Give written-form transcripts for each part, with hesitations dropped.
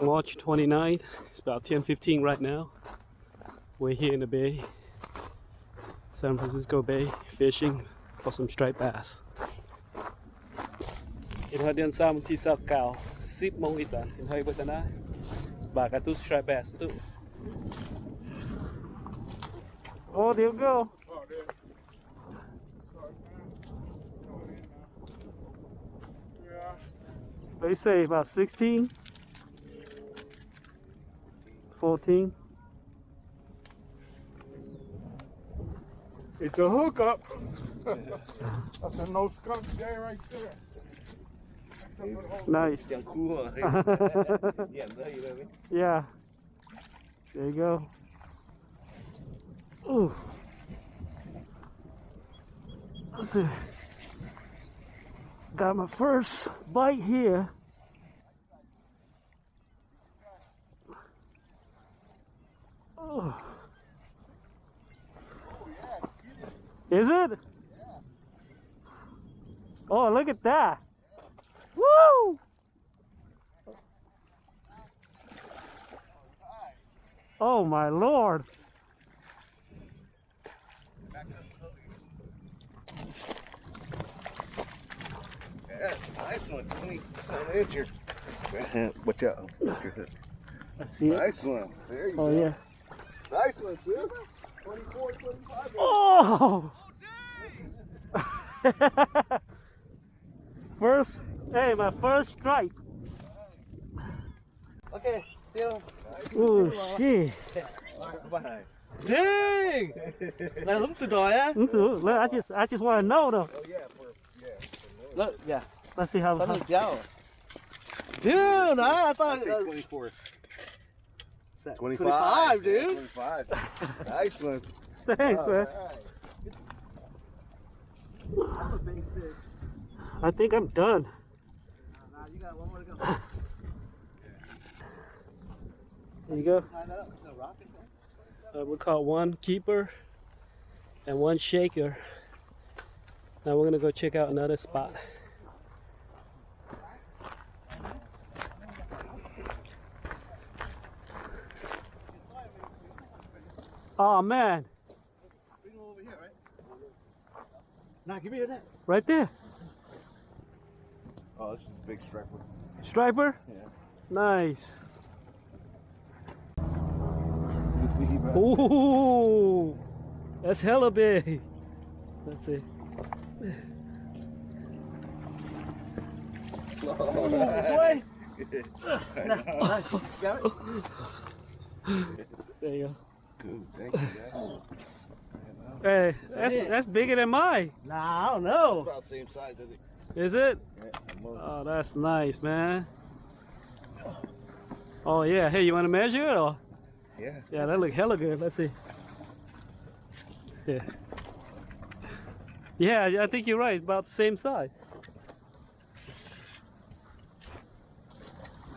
March 29th. It's about 10:15 right now. We're here in the bay, San Francisco Bay, fishing for some striped bass. เห็นเขาเดือนซ้ำที่เสาเก่า10 โมงอีจันเห็นเขาอีกนะบากระตุ้ striped bass ตุ้ Oh, there you go. They say about 16, 14. It's a hookup. That's a no skunk day right there. Nice. Yeah. There you go. Ooh. Let's see. Got my first bite here. Oh. Is it? Oh, look at that. Woo! Oh my Lord. Yeah, nice one, 27 incher. Watch out. I see it. Nice one. There you go. Oh yeah. Nice one, too. 24, 25. Oh! First, hey, my first strike. Okay, still. Oh shit. Dang! Này lúng từ đồi á. Look, I just want to know though. Oh, yeah. Look, yeah. Let's see how. Dude, I thought I'd say 24. 25, dude. 25. Nice one. Thanks, man. That's a big fish. I think I'm done. Nah, you got one more to go. There you go. Tie that up. It's no rock or something? We caught one keeper and one shaker. Now we're gonna go check out another spot. Oh man, Bring him over here, right? Nah, give me your net. right there. Oh, this is a big striper. Striper? Yeah. Nice. Ooh, that's hella big. Let's see. Boy! Got it? There you go. Good, thank you, guys. Hey, that's bigger than mine. Nah, I don't know. About the same size, I think. Is it? Yeah, Oh, that's nice, man. Oh yeah. Hey, you want to measure it or? yeah. Yeah, that look hella good. Let's see. Yeah. Yeah, I think you're right. About the same size.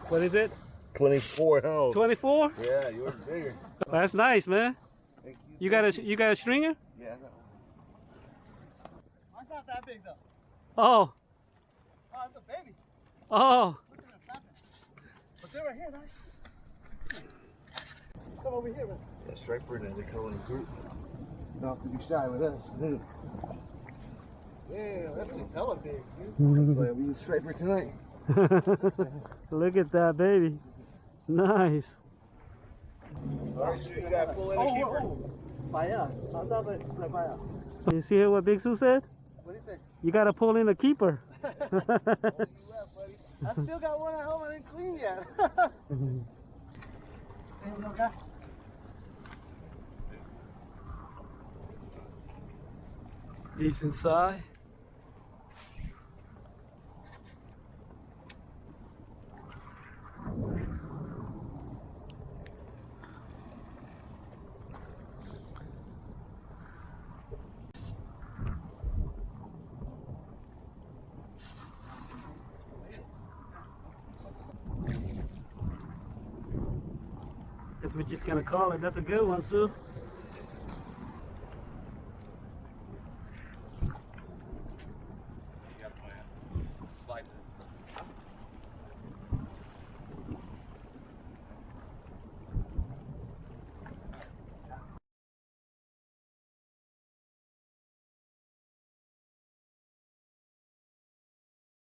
What is it? 24 pounds. 24? Yeah, yours is bigger. That's nice, man. Thank You got a stringer? Yeah, I got one. Mine's not that big, though. Oh. Oh, it's a baby. Oh. Look at it flapping. But they're right here, man. Let's come over here, man. Yeah, striper, and they come in a group. Don't have to be shy with us. Yeah, that's hella big, dude. It's like we use striper tonight. Look at that, baby. Nice. Alright, so you gotta pull in a keeper. Fire. How's that, man? Fire. You see what Big Sue said? What do you say? You gotta pull in a keeper. I still got one at home I didn't clean yet. Same little guy. Decent size. Guess we're just gonna call it. That's a good one, Sue.